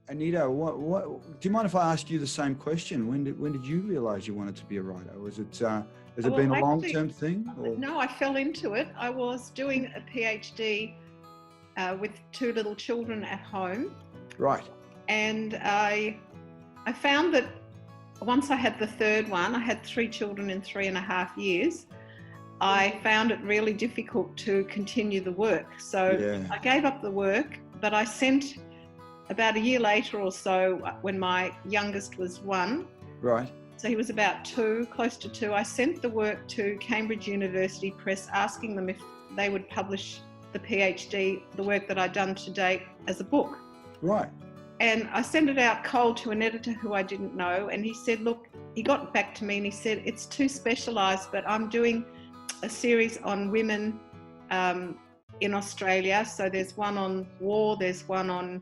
Anita, what? Do you mind if I ask you the same question? When did you realise you wanted to be a writer? Was it has it been a long-term thing? Or? No, I fell into it. I was doing a PhD with 2 little children at home. Right. And I found that once I had the 3rd one, I had 3 children in 3.5 years. I found it really difficult to continue the work. So I gave up the work, but I sent about a year later or so, when my youngest was 1. Right. So he was about 2, close to 2. I sent the work to Cambridge University Press, asking them if they would publish the PhD, the work that I'd done to date, as a book. Right. And I sent it out cold to an editor who I didn't know. And he said, look, he got back to me and he said, it's too specialised, but I'm doing a series on women in Australia. So there's one on war, there's one on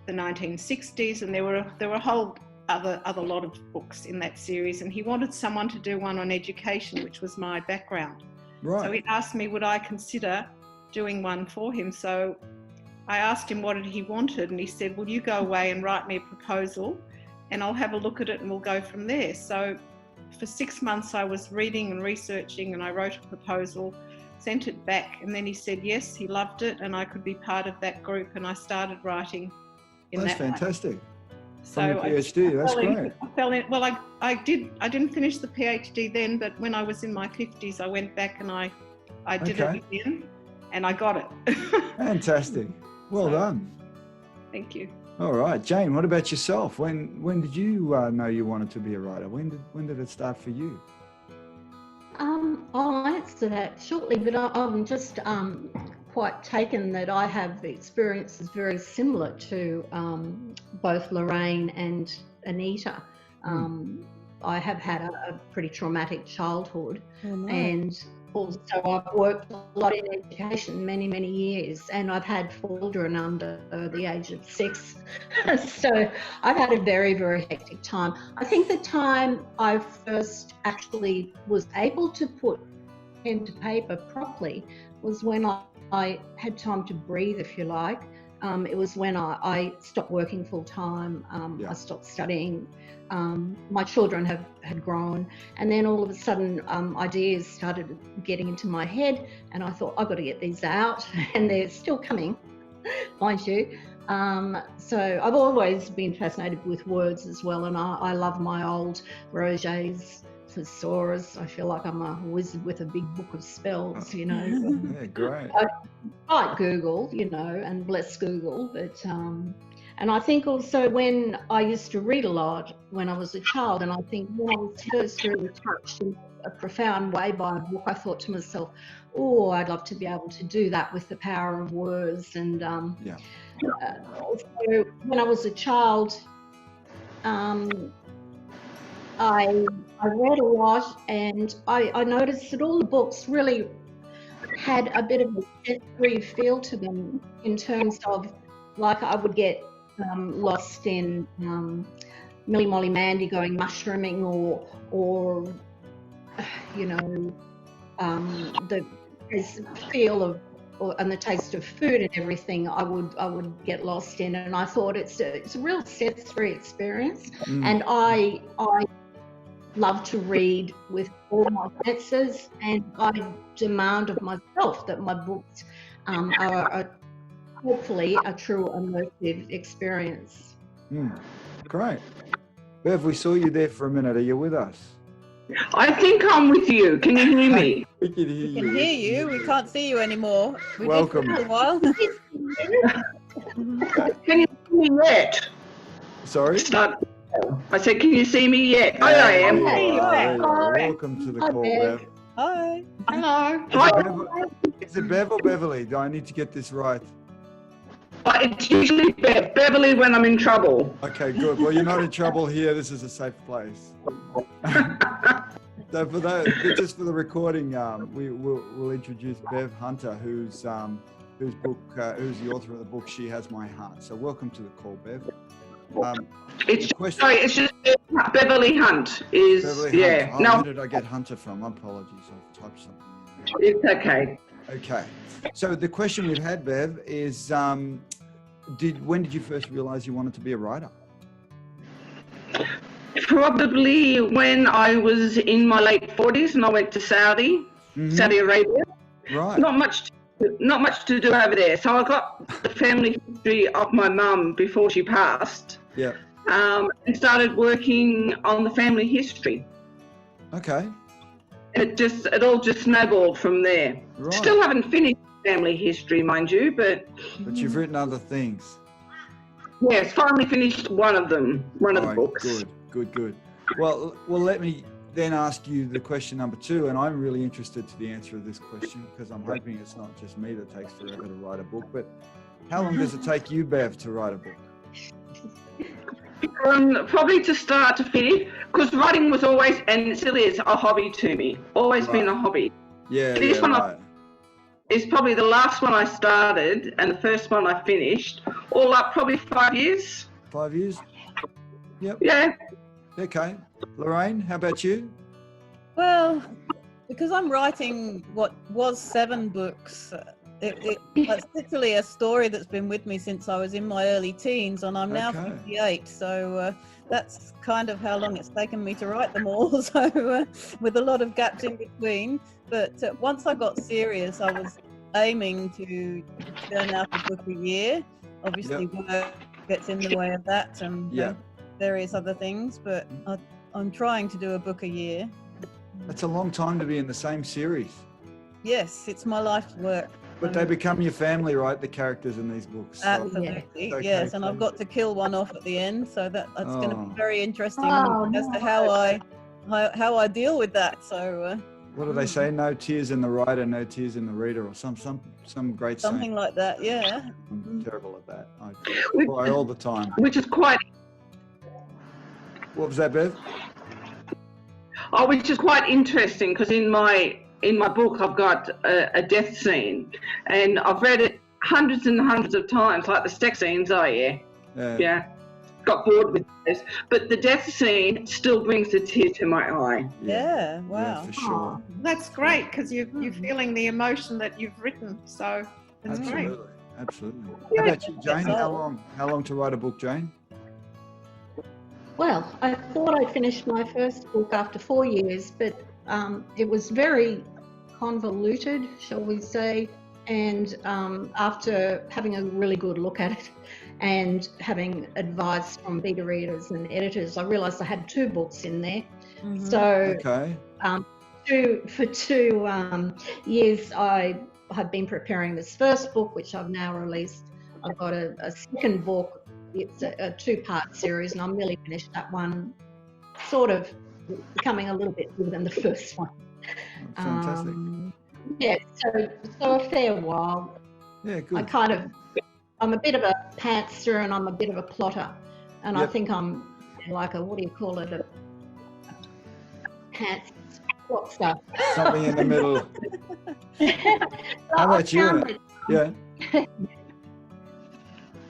the 1960s, and there were a whole other lot of books in that series, and he wanted someone to do one on education, which was my background. Right. So he asked me, would I consider doing one for him? So I asked him what he wanted, and he said, well, you go away and write me a proposal and I'll have a look at it and we'll go from there. So for 6 months I was reading and researching, and I wrote a proposal, sent it back, and then he said yes, he loved it and I could be part of that group, and I started writing in That's that way. Fantastic. So From your PhD, that's great. I fell in. Well, I didn't finish the PhD then, but when I was in my 50s, I went back and I did it again, and I got it. Fantastic. Well done. Thank you. All right, Jane. What about yourself? When did you know you wanted to be a writer? When did it start for you? I'll answer that shortly, but I'm just quite taken that I have experiences very similar to both Lorraine and Anita. I have had a pretty traumatic childhood, and also I've worked a lot in education many years, and I've had 4 children under the age of 6. So I've had a very hectic time. I think the time I first actually was able to put pen to paper properly was when I had time to breathe, if you like. It was when I stopped working full time. I stopped studying. My children had grown, and then all of a sudden ideas started getting into my head, and I thought, I've got to get these out, and they're still coming, mind you. So I've always been fascinated with words as well, and I love my old Roget's thesaurus. I feel like I'm a wizard with a big book of spells, you know. Yeah, great. I like Google, you know, and bless Google, but and I think also when I used to read a lot when I was a child, and I think when I was first really touched in a profound way by a book, I thought to myself, oh, I'd love to be able to do that with the power of words. And so when I was a child, I read a lot, and I noticed that all the books really had a bit of a sensory feel to them, in terms of, like, I would get lost in Millie Molly Mandy going mushrooming, or you know, the feel of and the taste of food and everything. I would get lost in, and I thought it's a real sensory experience, and I love to read with all my senses, and I demand of myself that my books are hopefully a true immersive experience. Great. Bev, we saw you there for a minute. Are you with us? I think I'm with you. Can you hear me? We can hear you. We can hear you. We can't see you anymore. We Welcome. did for a while. Can you see me yet? Sorry? I said, can you see me yet? Oh, I am. Welcome to the call, Bev. Hi. Hello. Hi. Is it Bev or Beverly? Do I need to get this right? It's usually Beverly when I'm in trouble. Okay, good. Well, you're not in trouble here. This is a safe place. So for that, just for the recording, we'll introduce Bev Hunter, who's the author of the book She Has My Heart. So welcome to the call, Bev. It's just Beverly Hunt is Beverly Hunt. Oh, where did I get Hunter from? Apologies, I've typed something in there. It's okay. Okay. So the question we've had, Bev, is when did you first realize you wanted to be a writer? Probably when I was in my late 40s and I went to Saudi Arabia. Right. Not much to do over there. So I got the family history of my mum before she passed. Yeah. And started working on the family history. Okay. It all just snowballed from there. Right. Still haven't finished family history, mind you, but you've written other things. yes, finally finished one of them, one of the books. Good. Well, let me then ask you the question number 2, and I'm really interested to the answer of this question because I'm hoping it's not just me that takes forever to write a book, but how long does it take you, Bev, to write a book? Probably to start to finish, because writing was always, and still is, a hobby to me. Always been a hobby. Yeah, this one right. is probably the last one I started and the first one I finished. All up, probably 5 years. 5 years? Yep. Yeah. Okay. Lorraine, how about you? Well, because I'm writing what was 7 books, it's literally a story that's been with me since I was in my early teens, and I'm now 58, so that's kind of how long it's taken me to write them all, so with a lot of gaps in between. But once I got serious, I was aiming to turn out a book a year. Obviously, work gets in the way of that, and various other things, but I'm trying to do a book a year. That's a long time to be in the same series. Yes, it's my life's work. But they become your family, right? The characters in these books. Absolutely, yes. And I've got to kill one off at the end, so that's going to be very interesting as to how I deal with that. So. What do they say? No tears in the writer, no tears in the reader, or some great saying. Something like that, yeah. I'm terrible at that. I cry all the time. Which is quite. What was that, Bev? Oh, which is quite interesting because in my book I've got a death scene, and I've read it hundreds and hundreds of times, like the sex scenes. Oh yeah. Got bored with this, but the death scene still brings a tear to my eye. Yeah, wow. Yeah, for sure. That's great because you're feeling the emotion that you've written, so that's great. Absolutely. How about you, Jane? How long to write a book, Jane? Well, I thought I'd finished my first book after 4 years, but it was very convoluted, shall we say, and after having a really good look at it and having advice from beta readers and editors, I realised I had 2 books in there. So for 2 years I have been preparing this first book, which I've now released. I've got a second book. It's a 2-part series, and I'm nearly finished that one, sort of becoming a little bit bigger than the first one. Fantastic. So a fair while. Yeah, good. I'm a bit of a pantser and I'm a bit of a plotter, and I think I'm like a, what do you call it, a pants plotter. Something in the middle. How about you? Yeah.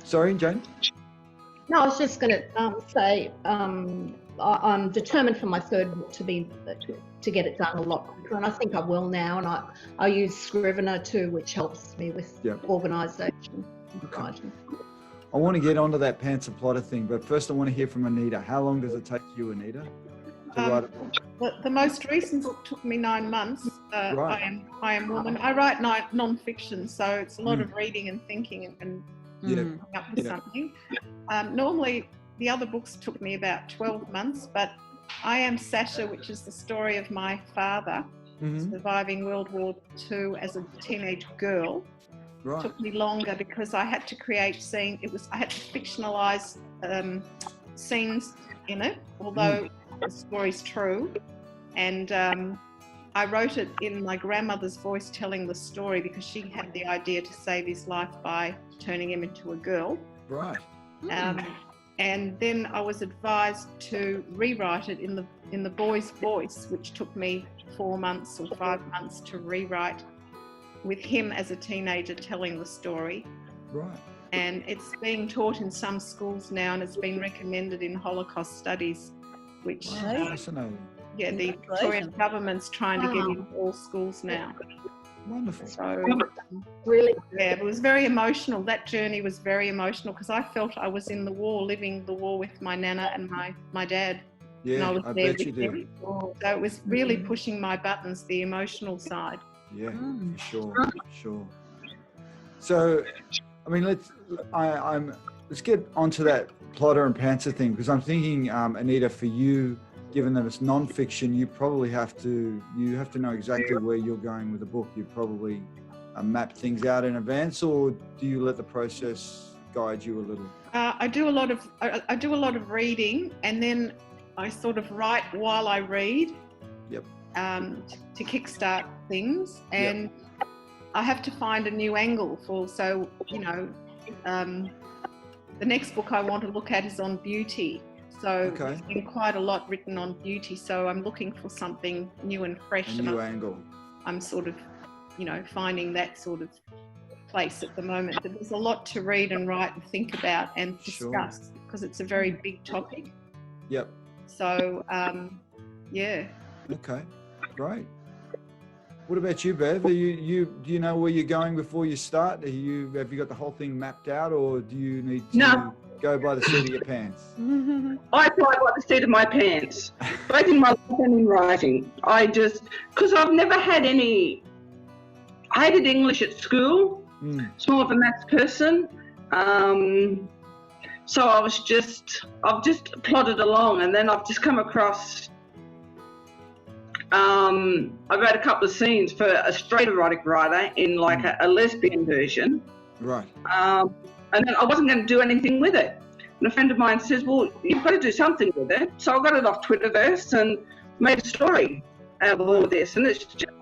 Sorry, Jane? No, I was just going to say I'm determined for my third book to get it done a lot quicker, and I think I will now. And I use Scrivener too, which helps me with organisation. Okay. I want to get onto that pants and plotter thing, but first I want to hear from Anita. How long does it take you, Anita, to write a book? The most recent book took me 9 months. Right. I Am Woman. I write non-fiction, so it's a lot of reading and thinking and coming up with something. Normally, the other books took me about 12 months, but I Am Sasha, which is the story of my father surviving World War II as a teenage girl, took me longer because I had to create scenes. I had to fictionalise scenes in it, although the story's true. And I wrote it in my grandmother's voice telling the story because she had the idea to save his life by turning him into a girl. Right. And then I was advised to rewrite it in the boy's voice, which took me 4 months or 5 months to rewrite, with him as a teenager telling the story. Right. And it's being taught in some schools now, and it's been recommended in Holocaust studies, which fascinating. the Victorian government's trying to get into all schools now. Wonderful. So Really, yeah, it was very emotional. That journey was very emotional because I felt I was in the war, living the war with my nana and my dad. And Yeah, was I there bet you with did. them. So it was really pushing my buttons, the emotional side. Yeah, Mm. for sure. So, I mean, let's get onto that plotter and pantser thing, because I'm thinking, Anita, for you, given that it's non-fiction, you probably have to know exactly where you're going with the book. You probably map things out in advance, or do you let the process guide you a little? I do a lot of reading, and then I sort of write while I read. Yep. To kickstart things, and I have to find a new angle for. So the next book I want to look at is on beauty. So there's been quite a lot written on beauty. So I'm looking for something new and fresh. A new angle. I'm sort of, finding that sort of place at the moment. But there's a lot to read and write and think about and discuss because it's a very big topic. Yep. So, yeah. Okay, great. What about you, Bev? Do you know where you're going before you start? Have you got the whole thing mapped out, or do you need to go by the seat of your pants? I fly by the seat of my pants, both in my life and in writing. Because I've never had any. I hated English at school. It's more of a maths person. So I've just plodded along, and then I've just come across. I wrote a couple of scenes for a straight erotic writer in like a lesbian version. Right. And then I wasn't going to do anything with it. And a friend of mine says, well, you've got to do something with it. So I got it off Twitterverse and made a story out of all of this. And it's just,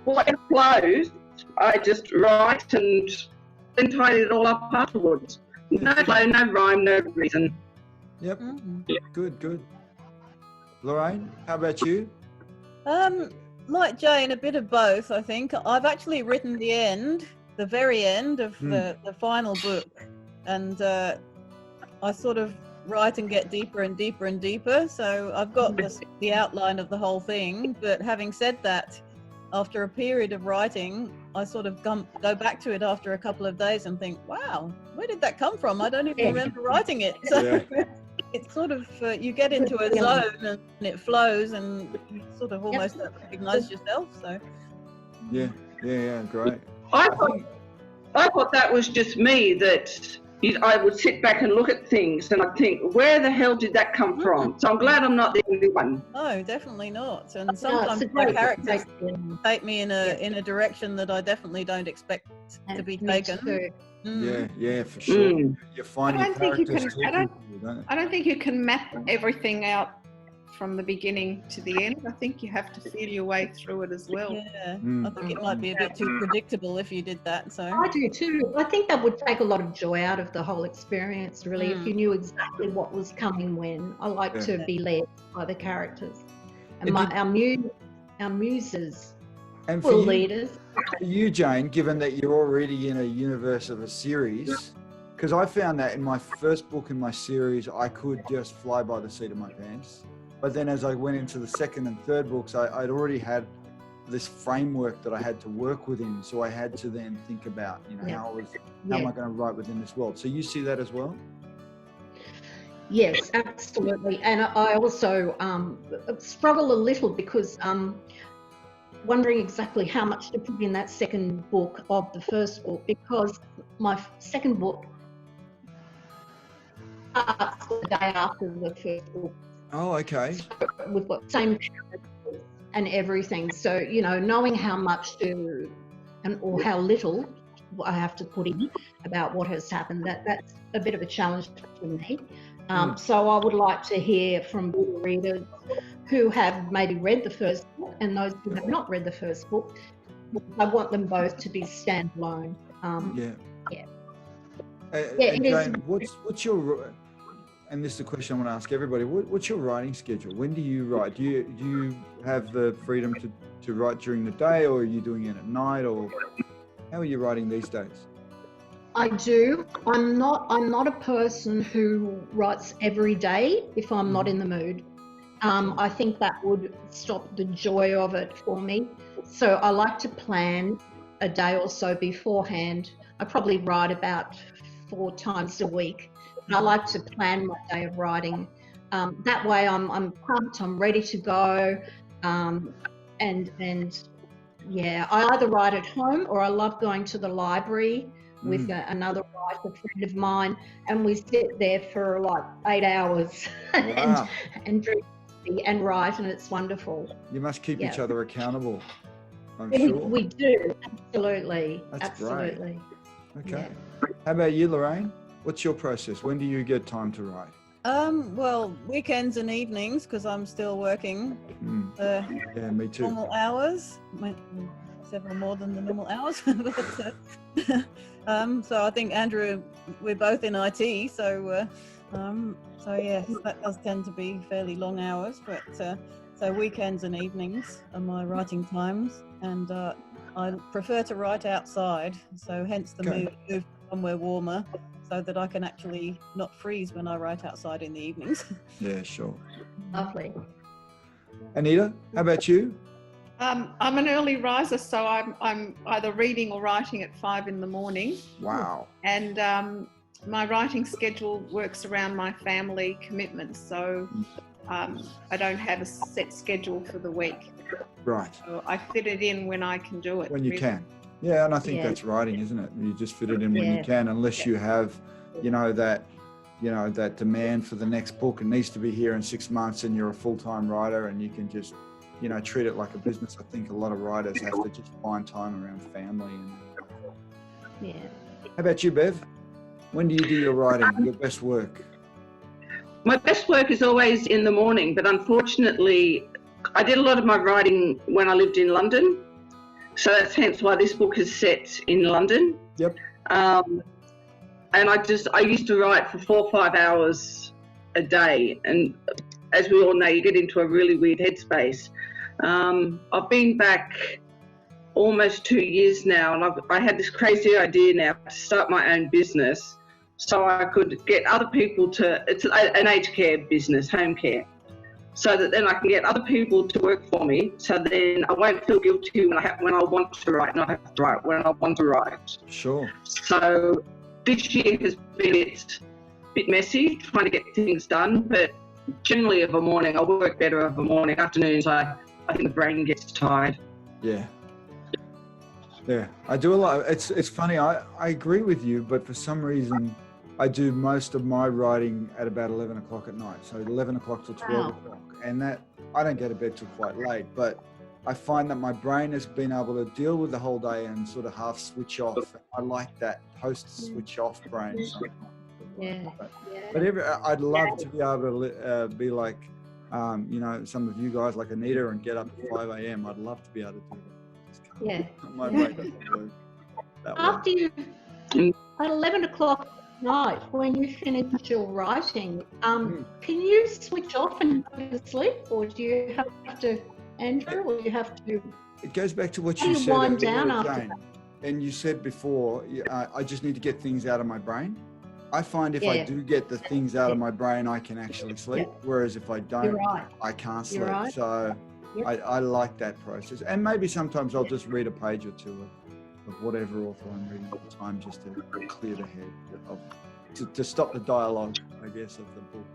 what it flows, I just write and then tidy it all up afterwards. No flow, no rhyme, no reason. Yep. Good. Lorraine, how about you? Like Jane, a bit of both, I think. I've actually written the very end of the final book, and I sort of write and get deeper and deeper and deeper. So I've got the outline of the whole thing, but having said that, after a period of writing, I sort of go back to it after a couple of days and think, wow, where did that come from? I don't even remember writing it. So it's sort of, you get into a zone and it flows and you sort of almost don't recognize yourself. So Yeah, great. I thought that was just me, that I would sit back and look at things and I'd think, where the hell did that come from? So I'm glad I'm not the only one. No, definitely not. And sometimes my characters take me in a direction that I definitely don't expect to be taken. Yeah, for sure. You find I don't think you can map everything out from the beginning to the end. I think you have to feel your way through it as well. Yeah, I think it might be a bit too predictable if you did that. So I do too. I think that would take a lot of joy out of the whole experience, really, if you knew exactly what was coming when. I like to be led by the characters. And our muses and were leaders. For you, Jane, given that you're already in a universe of a series, because I found that in my first book in my series, I could just fly by the seat of my pants. But then as I went into the second and third books, I'd already had this framework that I had to work within. So I had to then think about, how am I going to write within this world? So you see that as well? Yes, absolutely. And I also struggle a little because wondering exactly how much to put in that second book of the first book, because my second book starts the day after the first book. Oh, okay. So we've got the same characters and everything. So, knowing how much or how little I have to put in about what has happened, that's a bit of a challenge for me. So I would like to hear from readers who have maybe read the first book and those who have not read the first book. I want them both to be standalone. Jane, what's your, and this is a question I want to ask everybody, what's your writing schedule? When do you write? Do you have the freedom to write during the day, or are you doing it at night, or how are you writing these days? I do. I'm not a person who writes every day if I'm not in the mood. I think that would stop the joy of it for me. So I like to plan a day or so beforehand. I probably write about 4 times a week. I like to plan my day of writing. That way I'm pumped, I'm ready to go. And yeah, I either write at home or I love going to the library with another writer friend of mine, and we sit there for like 8 hours Wow. and drink and write, and it's wonderful. You must keep each other accountable, I'm We, sure. we do, absolutely. That's absolutely. Okay. Yeah. How about you, Lorraine? What's your process? When do you get time to write? Well, weekends and evenings, because I'm still working Yeah, me too. normal hours, several more than the normal hours. So I think Andrew, we're both in IT, so yes, that does tend to be fairly long hours. But so weekends and evenings are my writing times, and I prefer to write outside. So hence the move somewhere warmer, so that I can actually not freeze when I write outside in the evenings. Yeah, sure. Lovely. Anita, how about you? I'm an early riser, so I'm either reading or writing at 5 in the morning. Wow. And my writing schedule works around my family commitments, so I don't have a set schedule for the week. Right. So I fit it in when I can do it. When you really. can. Yeah, and I think Yeah. that's writing, isn't it? You just fit it in when you Yeah. can, unless you have, that demand for the next book. It needs to be here in 6 months and you're a full-time writer and you can just, treat it like a business. I think a lot of writers have to just find time around family. Yeah. How about you, Bev? When do you do your writing, your best work? My best work is always in the morning, but unfortunately, I did a lot of my writing when I lived in London. So that's hence why this book is set in London. Yep. And I used to write for 4 or 5 hours a day. And as we all know, you get into a really weird headspace. I've been back almost 2 years now, and I had this crazy idea now to start my own business so I could get other people it's an aged care business, home care, so that then I can get other people to work for me, so then I won't feel guilty when I want to write, and I have to write when I want to write. Sure. So this year has been a bit messy, trying to get things done, but generally of a morning, I work better of a morning. Afternoons, I think the brain gets tired. Yeah. Yeah, I do a lot. It's funny. I agree with you, but for some reason, I do most of my writing at about 11 o'clock at night. So 11 o'clock till 12 o'clock. And that, I don't go to bed till quite late, but I find that my brain has been able to deal with the whole day and sort of half switch off. I like that post-switch off brain. Yeah. But I'd love to be able to be like, some of you guys like Anita and get up at 5 a.m. I'd love to be able to do that. Yeah. My brain doesn't work that way. After you, at 11 o'clock at night, when you finish your writing, can you switch off and go to sleep, or do you have to, Andrew, or do you have to? It goes back to what How you do you said wind earlier, down after Jane. And you said before, I just need to get things out of my brain. I find if I do get the things out of my brain, I can actually sleep. Whereas if I don't, You're right. I can't sleep. You're right. So Yep. I like that process. And maybe sometimes I'll just read a page or two of whatever author I'm reading at the time, just to clear the head, to stop the dialogue, I guess, of the book.